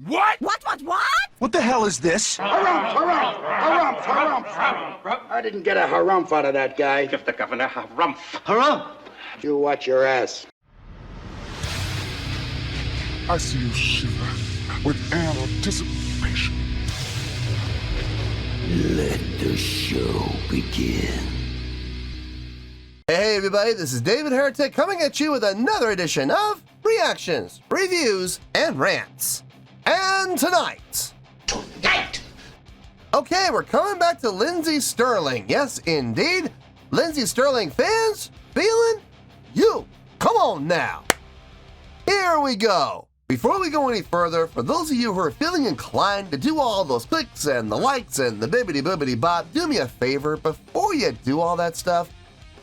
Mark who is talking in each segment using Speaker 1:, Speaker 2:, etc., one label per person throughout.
Speaker 1: What?
Speaker 2: What?
Speaker 3: What the hell is this?
Speaker 4: Harumph. I didn't get a harumph out of that guy.
Speaker 5: Give the governor harumph.
Speaker 3: Harumph!
Speaker 4: You watch your ass.
Speaker 1: I see you shiver with anticipation.
Speaker 6: Let the show begin.
Speaker 7: Hey everybody, this is David Heretic coming at you with another edition of Reactions, Reviews, and Rants. And tonight... Okay, we're coming back to Lindsey Stirling. Yes, indeed. Lindsey Stirling fans, feeling you. Come on now. Here we go. Before we go any further, for those of you who are feeling inclined to do all those clicks and the likes and the bibbidi-boobidi-bop, do me a favor, before you do all that stuff,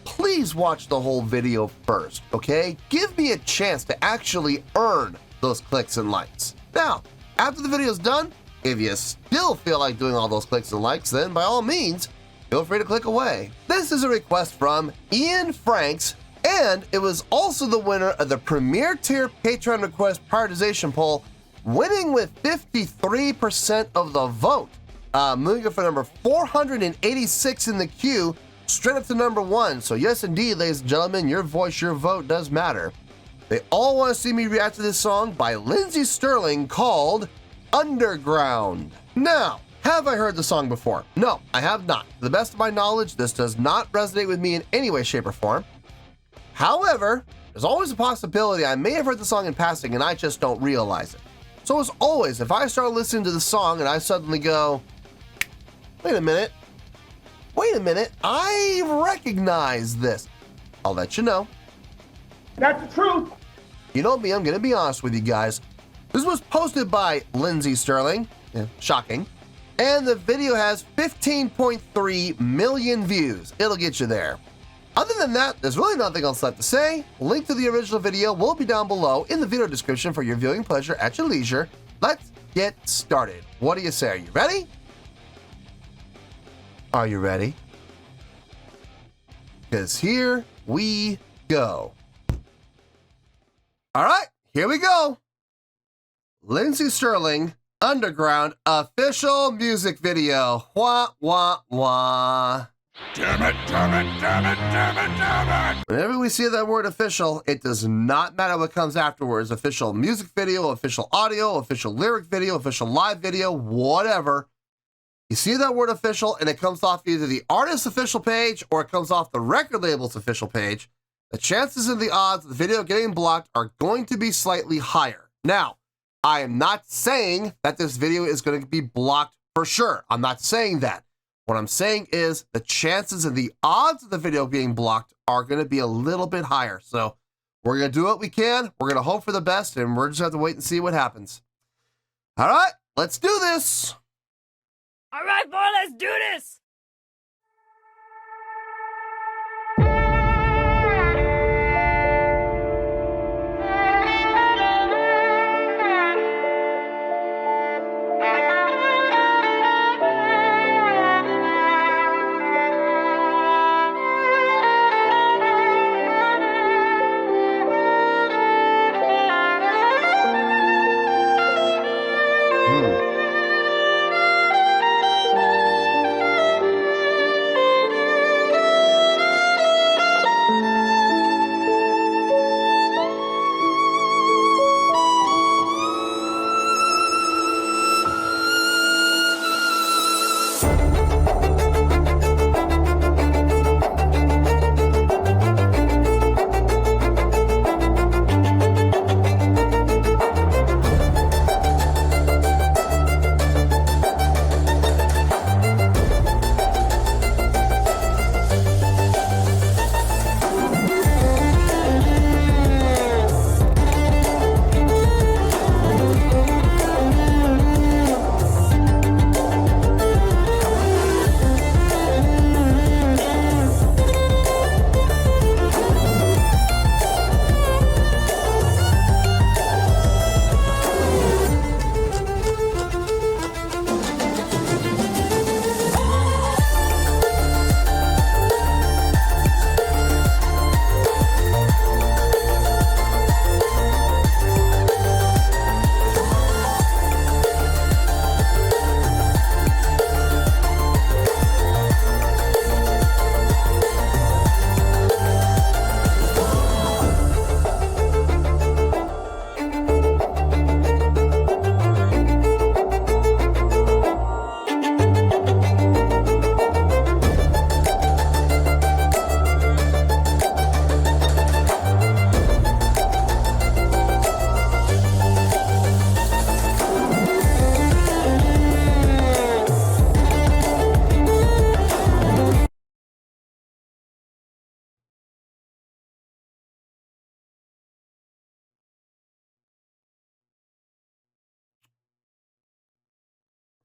Speaker 7: please watch the whole video first, okay? Give me a chance to actually earn those clicks and likes. Now, after the video's done, if you still feel like doing all those clicks and likes, then by all means, feel free to click away. This is a request from Ian Franks, and it was also the winner of the Premier Tier Patreon Request Prioritization Poll, winning with 53% of the vote, moving it for number 486 in the queue, straight up to number 1. So yes, indeed, ladies and gentlemen, your voice, your vote does matter. They all want to see me react to this song by Lindsey Stirling called Underground. Now, have I heard the song before? No, I have not. To the best of my knowledge, this does not resonate with me in any way, shape, or form. However, there's always a possibility I may have heard the song in passing and I just don't realize it. So as always, if I start listening to the song and I suddenly go, wait a minute, I recognize this, I'll let you know.
Speaker 5: That's the truth.
Speaker 7: You know me, I'm gonna be honest with you guys. This was posted by Lindsey Stirling, yeah, shocking, and the video has 15.3 million views. It'll get you there. Other than that, there's really nothing else left to say. Link to the original video will be down below in the video description for your viewing pleasure at your leisure. Let's get started. What do you say? Are you ready? Are you ready? Because here we go. All right, here we go. Lindsey Stirling, Underground official music video. Wah, wah, wah.
Speaker 1: Damn it, damn it, damn it, damn it, damn it!
Speaker 7: Whenever we see that word official, it does not matter what comes afterwards. Official music video, official audio, official lyric video, official live video, whatever. You see that word official and it comes off either the artist's official page or it comes off the record label's official page, the chances and the odds of the video getting blocked are going to be slightly higher. Now, I am not saying that this video is going to be blocked for sure. I'm not saying that. What I'm saying is the chances and the odds of the video being blocked are going to be a little bit higher. So we're going to do what we can. We're going to hope for the best, and we're just going to have to wait and see what happens. All right, let's do this.
Speaker 2: All right, boy, let's do this.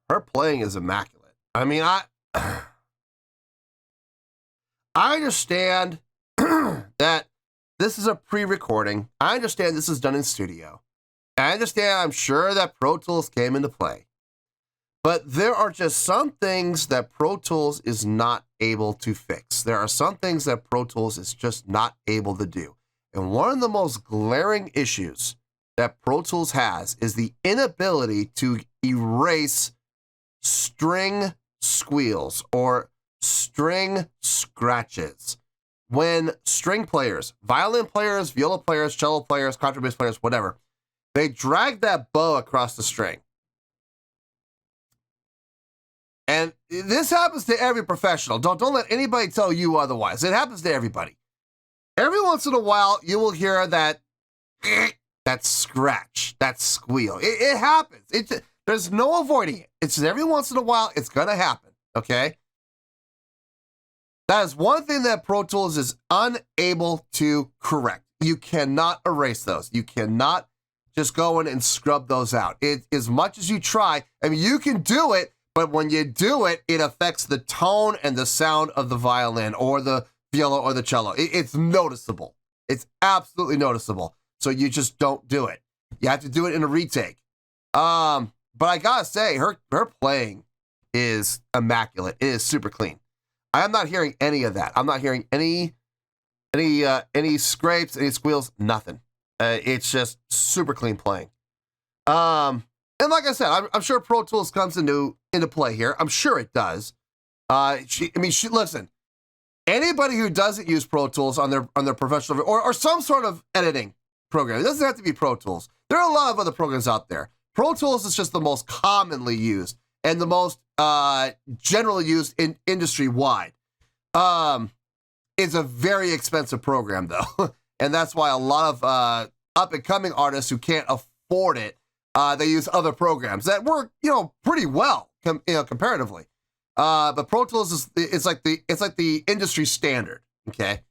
Speaker 7: her playing is immaculate. I mean, I understand that this is a pre-recording. I understand this is done in studio. I understand, I'm sure that Pro Tools came into play. But there are just some things that Pro Tools is not able to fix. There are some things that Pro Tools is just not able to do. And one of the most glaring issues that Pro Tools has is the inability to erase string squeals or string scratches. When string players, violin players, viola players, cello players, contrabass players, whatever, they drag that bow across the string. And this happens to every professional. Don't let anybody tell you otherwise. It happens to everybody. Every once in a while, you will hear that scratch, that squeal. It happens. There's no avoiding it. It's every once in a while, it's going to happen, okay? That is one thing that Pro Tools is unable to correct. You cannot erase those. You cannot just go in and scrub those out. As much as you try, I mean, you can do it, but when you do it, it affects the tone and the sound of the violin or the viola or the cello. It's noticeable. It's absolutely noticeable. So you just don't do it. You have to do it in a retake. But I gotta say, her playing is immaculate. It is super clean. I am not hearing any of that. I'm not hearing any scrapes, any squeals, nothing. It's just super clean playing. And like I said, I'm sure Pro Tools comes into play here. I'm sure it does. Listen, anybody who doesn't use Pro Tools on their professional or some sort of editing program, it doesn't have to be Pro Tools. There are a lot of other programs out there. Pro Tools is just the most commonly used and the most generally used in industry-wide. It's a very expensive program, though. And that's why a lot of up-and-coming artists who can't afford it, they use other programs that work, pretty well, comparatively. But Pro Tools it's like the industry standard. Okay.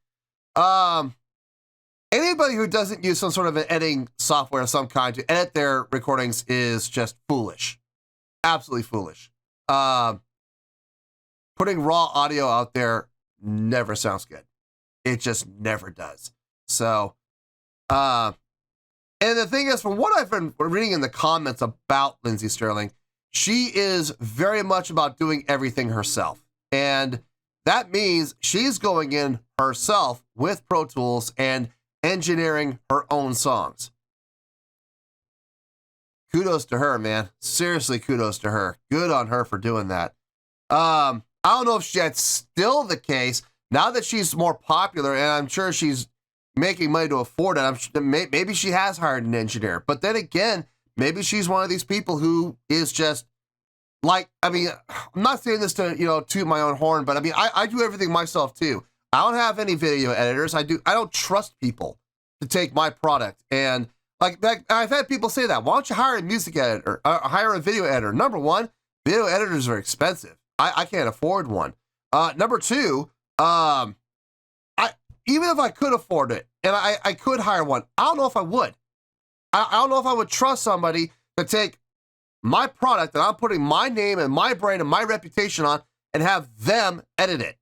Speaker 7: Anybody who doesn't use some sort of an editing software of some kind to edit their recordings is just foolish. Absolutely foolish. Putting raw audio out there never sounds good. It just never does. So, and the thing is, from what I've been reading in the comments about Lindsey Stirling, she is very much about doing everything herself. And that means she's going in herself with Pro Tools and engineering her own songs. Kudos to her, man. Seriously, kudos to her. Good on her for doing that. I don't know if that's still the case now that she's more popular, and I'm sure she's making money to afford it. Maybe she has hired an engineer, but then again, maybe she's one of these people who is just like, I'm not saying this to, toot my own horn, but I do everything myself too. I don't have any video editors. I don't trust people to take my product. And I've had people say that. Why don't you hire a music editor, hire a video editor? Number one, video editors are expensive. I can't afford one. Number two, even if I could afford it and I could hire one, I don't know if I would. I don't know if I would trust somebody to take my product that I'm putting my name and my brand and my reputation on and have them edit it.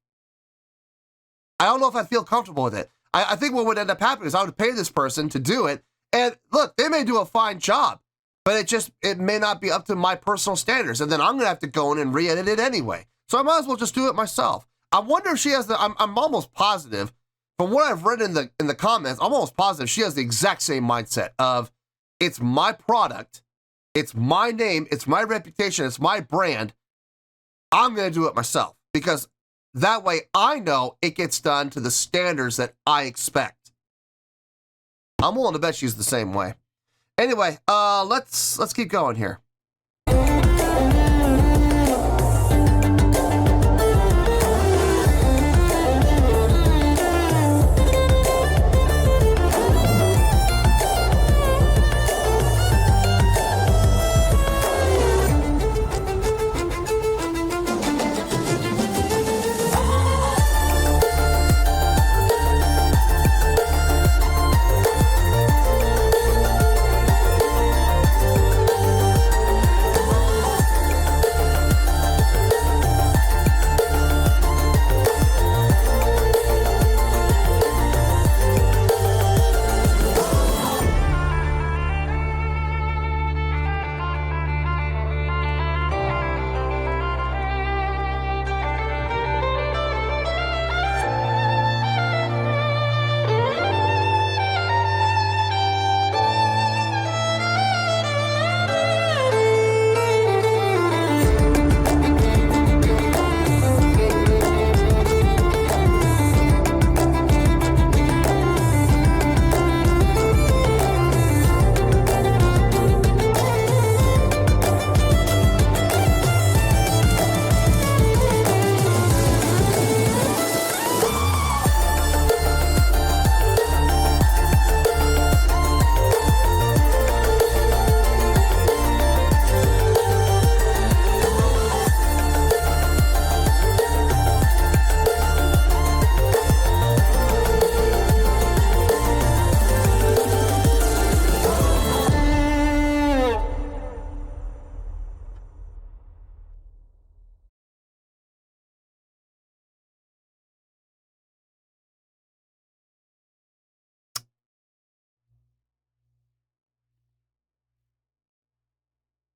Speaker 7: I don't know if I feel comfortable with it. I think what would end up happening is I would pay this person to do it. And look, they may do a fine job, but it may not be up to my personal standards. And then I'm going to have to go in and re-edit it anyway. So I might as well just do it myself. I wonder if she has I'm almost positive, from what I've read in the comments, I'm almost positive she has the exact same mindset of, it's my product, it's my name, it's my reputation, it's my brand. I'm going to do it myself because that way I know it gets done to the standards that I expect. I'm willing to bet she's the same way. Anyway, let's keep going here.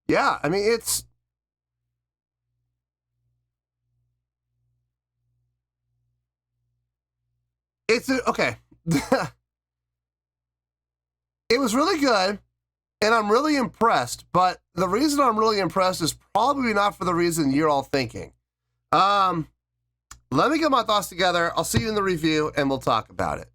Speaker 7: Yeah, I mean, it's okay. It was really good, and I'm really impressed, but the reason I'm really impressed is probably not for the reason you're all thinking. Let me get my thoughts together. I'll see you in the review, and we'll talk about it.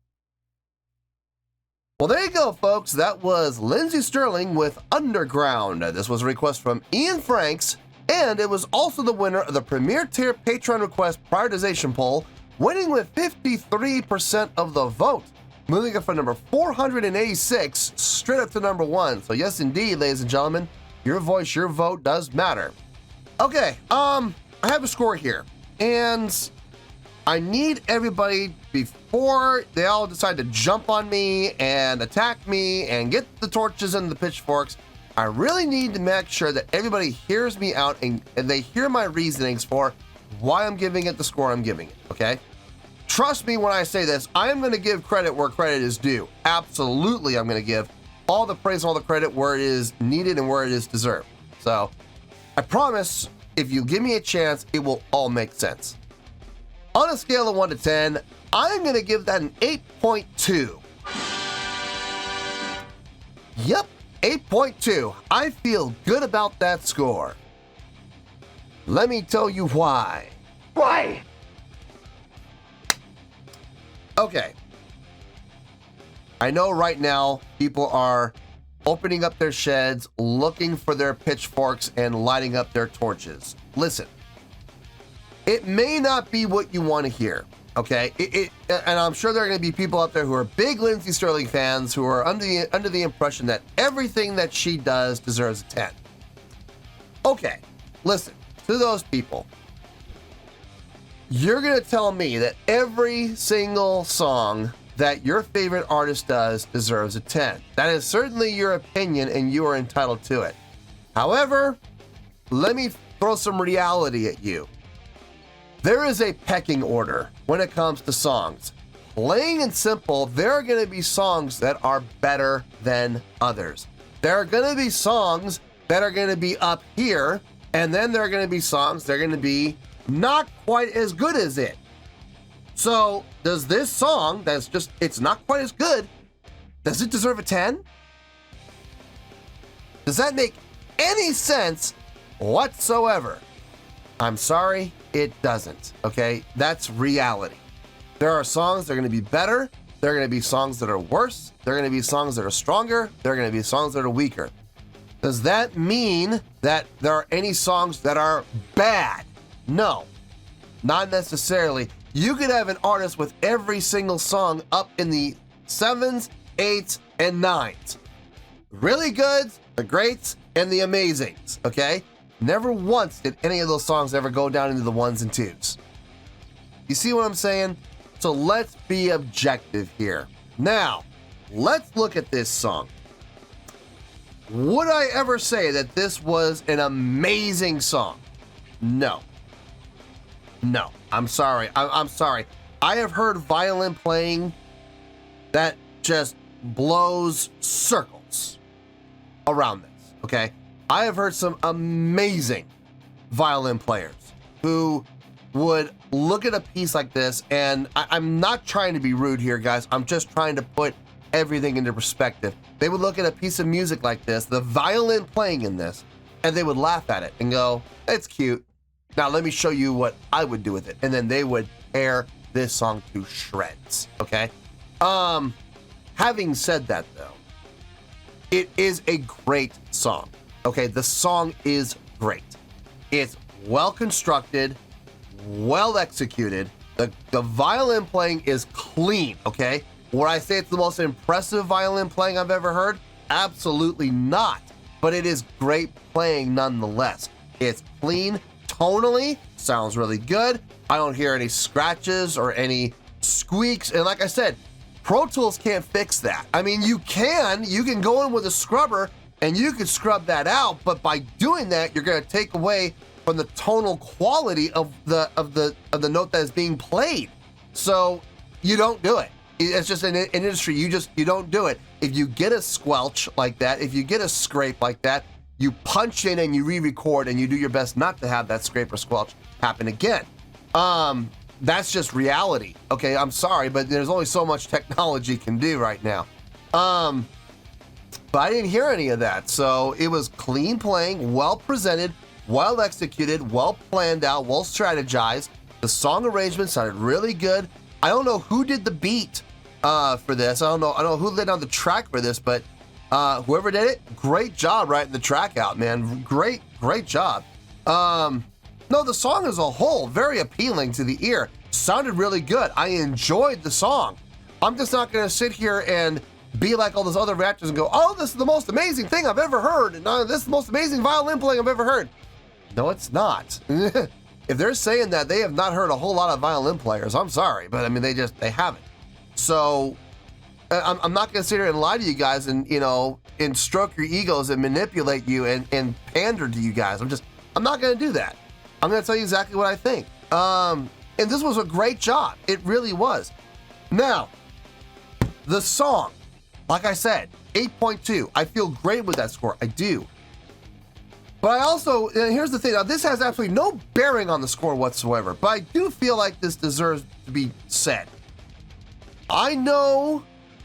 Speaker 7: Well, there you go, folks. That was Lindsey Stirling with Underground. This was a request from Ian Franks, and it was also the winner of the Premier Tier Patreon Request Prioritization Poll, winning with 53% of the vote, moving it from number 486 straight up to number 1. So yes, indeed, ladies and gentlemen, your voice, your vote does matter. Okay, I have a score here, and I need everybody, before they all decide to jump on me and attack me and get the torches and the pitchforks, I really need to make sure that everybody hears me out and they hear my reasonings for why I'm giving it the score I'm giving it, okay? Trust me when I say this, I am going to give credit where credit is due. Absolutely, I'm going to give all the praise and all the credit where it is needed and where it is deserved. So, I promise, if you give me a chance, it will all make sense. On a scale of 1 to 10, I'm going to give that an 8.2. Yep, 8.2. I feel good about that score. Let me tell you why.
Speaker 4: Why?
Speaker 7: Okay. I know right now people are opening up their sheds, looking for their pitchforks, and lighting up their torches. Listen. It may not be what you want to hear, okay? And I'm sure there are going to be people out there who are big Lindsey Stirling fans who are under the impression that everything that she does deserves a 10. Okay, listen, to those people, you're going to tell me that every single song that your favorite artist does deserves a 10. That is certainly your opinion, and you are entitled to it. However, let me throw some reality at you. There is a pecking order when it comes to songs. Plain and simple, there are going to be songs that are better than others. There are going to be songs that are going to be up here, and then there are going to be songs that are going to be not quite as good as it. So, does this song that's just, it's not quite as good, does it deserve a 10? Does that make any sense whatsoever? I'm sorry, it doesn't, okay? That's reality. There are songs that are going to be better. There are going to be songs that are worse. There are going to be songs that are stronger. There are going to be songs that are weaker. Does that mean that there are any songs that are bad? No, not necessarily. You could have an artist with every single song up in the 7s, 8s, and 9s. Really goods, the greats, and the amazings, okay? Never once did any of those songs ever go down into the 1s and 2s. You see what I'm saying? So let's be objective here. Now, let's look at this song. Would I ever say that this was an amazing song? No. No, I'm sorry. I'm sorry. I have heard violin playing that just blows circles around this, okay? I have heard some amazing violin players who would look at a piece like this, and I'm not trying to be rude here, guys. I'm just trying to put everything into perspective. They would look at a piece of music like this, the violin playing in this, and they would laugh at it and go, it's cute. Now let me show you what I would do with it. And then they would tear this song to shreds, okay? Having said that, though, it is a great song. Okay, the song is great. It's well constructed, well executed. The violin playing is clean, okay? Would I say it's the most impressive violin playing I've ever heard? Absolutely not. But it is great playing nonetheless. It's clean, tonally, sounds really good. I don't hear any scratches or any squeaks. And like I said, Pro Tools can't fix that. I mean, you can go in with a scrubber and you can scrub that out, but by doing that, you're going to take away from the tonal quality of the note that is being played. So you don't do it. It's just an industry. You don't do it. If you get a squelch like that, if you get a scrape like that, you punch in and you re-record and you do your best not to have that scrape or squelch happen again. That's just reality. Okay, I'm sorry, but there's only so much technology can do right now. But I didn't hear any of that. So it was clean playing, well presented, well executed, well planned out, well strategized. The song arrangement sounded really good. I don't know who did the beat for this. I don't know who laid down the track for this, but whoever did it, great job writing the track out, man. Great job. No, the song as a whole, very appealing to the ear. Sounded really good. I enjoyed the song. I'm just not going to sit here and be like all those other rappers and go, oh, this is the most amazing thing I've ever heard. And this is the most amazing violin playing I've ever heard. No, it's not. If they're saying that, they have not heard a whole lot of violin players. I'm sorry, but I mean, they haven't. So I'm not going to sit here and lie to you guys and, and stroke your egos and manipulate you and pander to you guys. I'm not going to do that. I'm going to tell you exactly what I think. And this was a great job. It really was. Now, the song, like I said, 8.2. I feel great with that score. I do. But I also, here's the thing. Now, this has absolutely no bearing on the score whatsoever, but I do feel like this deserves to be said. I know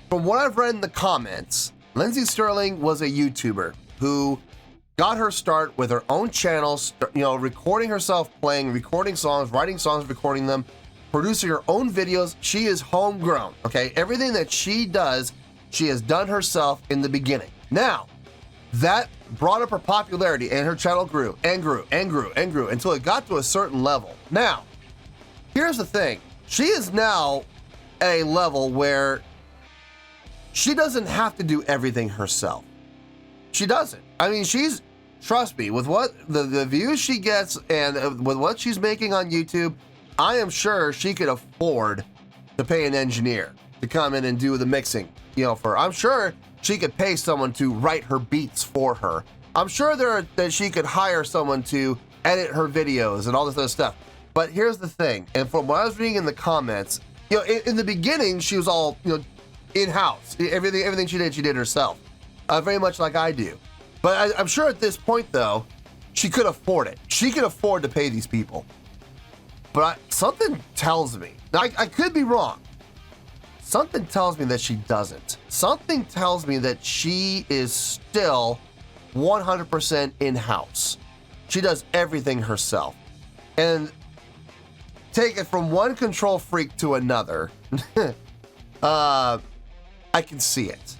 Speaker 7: from what I've read in the comments, Lindsey Stirling was a YouTuber who got her start with her own channels, recording herself playing, recording songs, writing songs, recording them, producing her own videos. She is homegrown, okay? Everything that she does, she has done herself in the beginning. Now, that brought up her popularity and her channel grew and grew and grew and grew until it got to a certain level. Now, here's the thing. She is now at a level where she doesn't have to do everything herself. She doesn't. I mean, trust me, with what the views she gets and with what she's making on YouTube, I am sure she could afford to pay an engineer to come in and do the mixing, for her. I'm sure she could pay someone to write her beats for her. I'm sure that she could hire someone to edit her videos and all this other stuff. But here's the thing, and from what I was reading in the comments, in the beginning, she was all, in-house. Everything she did herself. Very much like I do. But I'm sure at this point, though, she could afford it. She could afford to pay these people. But something tells me, now I could be wrong. Something tells me that she doesn't. Something tells me that she is still 100% in-house. She does everything herself. And take it from one control freak to another, I can see it.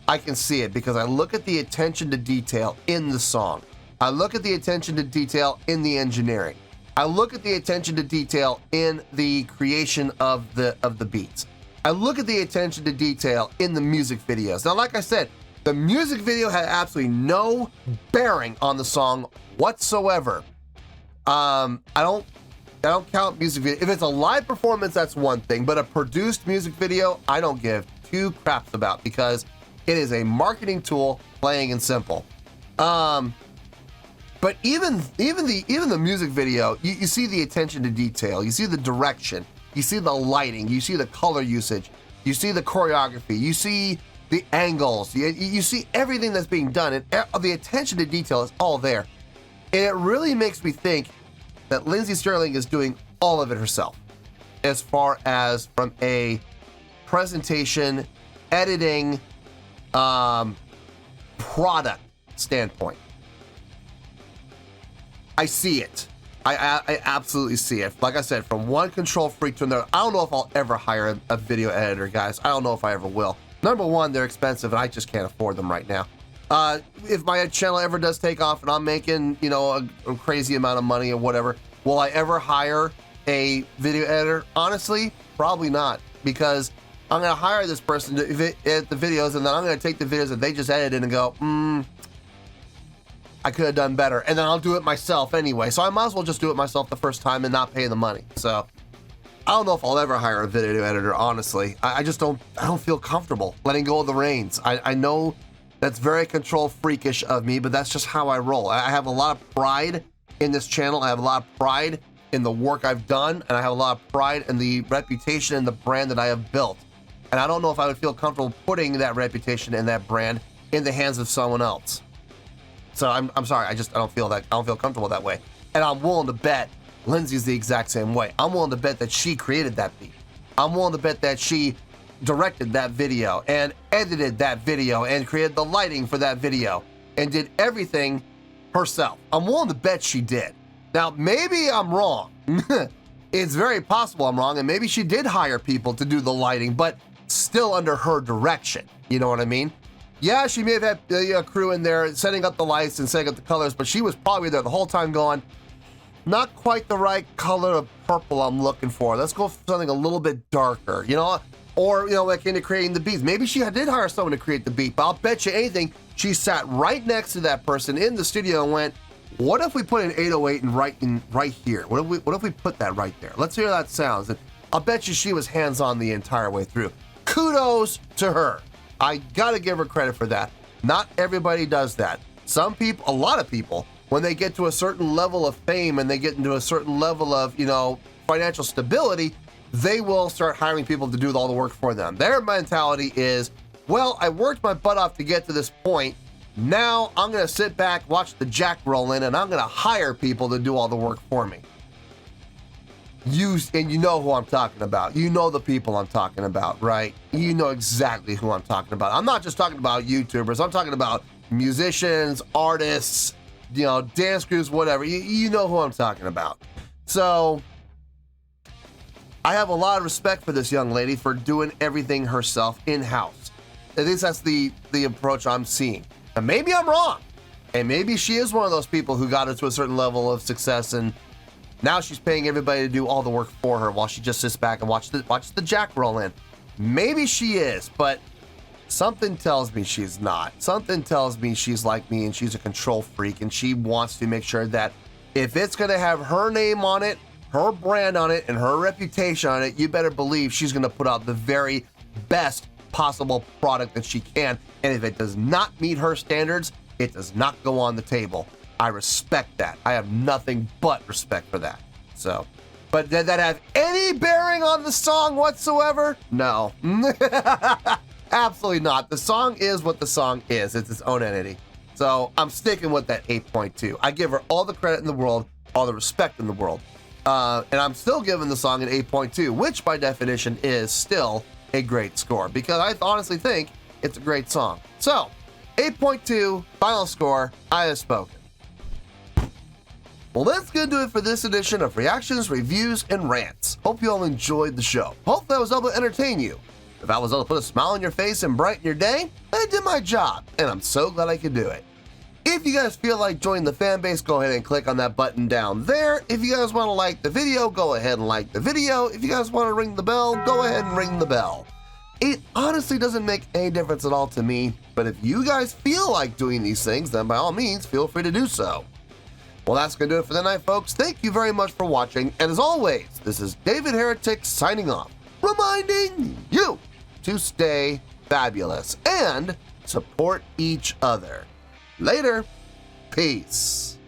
Speaker 7: I can see it because I look at the attention to detail in the song. I look at the attention to detail in the engineering. I look at the attention to detail in the creation of the beats. I look at the attention to detail in the music videos. Now, like I said, the music video had absolutely no bearing on the song whatsoever. I don't count music video. If it's a live performance, that's one thing, but a produced music video, I don't give two craps about because it is a marketing tool, plain and simple. But even the music video, you see the attention to detail, you see the direction, you see the lighting, you see the color usage, you see the choreography, you see the angles, you see everything that's being done, and the attention to detail is all there. And it really makes me think that Lindsey Stirling is doing all of it herself, as far as from a presentation, editing, product standpoint. I see it. I absolutely see it. Like I said, from one control freak to another. I don't know if I'll ever hire a video editor, guys. I don't know if I ever will. Number one, they're expensive, and I just can't afford them right now. If my channel ever does take off and I'm making, a crazy amount of money or whatever, will I ever hire a video editor? Honestly, probably not, because I'm going to hire this person to edit the videos, and then I'm going to take the videos that they just edited and go, I could have done better. And then I'll do it myself anyway. So I might as well just do it myself the first time and not pay the money. So I don't know if I'll ever hire a video editor, honestly. I just don't feel comfortable letting go of the reins. I know that's very control freakish of me, but that's just how I roll. I have a lot of pride in this channel. I have a lot of pride in the work I've done, and I have a lot of pride in the reputation and the brand that I have built. And I don't know if I would feel comfortable putting that reputation and that brand in the hands of someone else. So I'm sorry, I don't feel comfortable that way. And I'm willing to bet Lindsey's the exact same way. I'm willing to bet that she created that beat. I'm willing to bet that she directed that video and edited that video and created the lighting for that video and did everything herself. I'm willing to bet she did. Now, maybe I'm wrong. It's very possible I'm wrong, and maybe she did hire people to do the lighting, but still under her direction. You know what I mean? Yeah, she may have had a crew in there setting up the lights and setting up the colors, but she was probably there the whole time going, not quite the right color of purple I'm looking for. Let's go for something a little bit darker, you know? Or, you know, like into creating the beats. Maybe she did hire someone to create the beat, but I'll bet you anything, she sat right next to that person in the studio and went, what if we put an 808 right here? What if we put that right there? Let's hear how that sounds. And I'll bet you she was hands-on the entire way through. Kudos to her. I gotta give her credit for that. Not everybody does that. Some people, a lot of people, when they get to a certain level of fame and they get into a certain level of, you know, financial stability, they will start hiring people to do all the work for them. Their mentality is, well, I worked my butt off to get to this point. Now I'm gonna sit back, watch the jack roll in, and I'm gonna hire people to do all the work for me. And you know who I'm talking about. You know the people I'm talking about, right? You know exactly who I'm talking about. I'm not just talking about YouTubers. I'm talking about musicians, artists, you know, dance crews, whatever. You know who I'm talking about. So I have a lot of respect for this young lady for doing everything herself in-house. At least that's the approach I'm seeing. And maybe I'm wrong. And maybe she is one of those people who got her to a certain level of success and now she's paying everybody to do all the work for her while she just sits back and watches the jack roll in. Maybe she is, but something tells me she's not. Something tells me she's like me and she's a control freak and she wants to make sure that if it's going to have her name on it, her brand on it, and her reputation on it, you better believe she's going to put out the very best possible product that she can. And if it does not meet her standards, it does not go on the table. I respect that. I have nothing but respect for that. So, but did that have any bearing on the song whatsoever? No. Absolutely not. The song is what the song is. It's its own entity. So I'm sticking with that 8.2. I give her all the credit in the world, all the respect in the world. And I'm still giving the song an 8.2, which by definition is still a great score because I honestly think it's a great song. So 8.2, final score, I have spoken. Well, that's going to do it for this edition of Reactions, Reviews, and Rants. Hope you all enjoyed the show. Hopefully I was able to entertain you. If I was able to put a smile on your face and brighten your day, I did my job, and I'm so glad I could do it. If you guys feel like joining the fan base, go ahead and click on that button down there. If you guys want to like the video, go ahead and like the video. If you guys want to ring the bell, go ahead and ring the bell. It honestly doesn't make any difference at all to me, but if you guys feel like doing these things, then by all means, feel free to do so. Well, that's going to do it for the night, folks. Thank you very much for watching, and as always, this is David Heretic signing off, reminding you to stay fabulous and support each other. Later. Peace.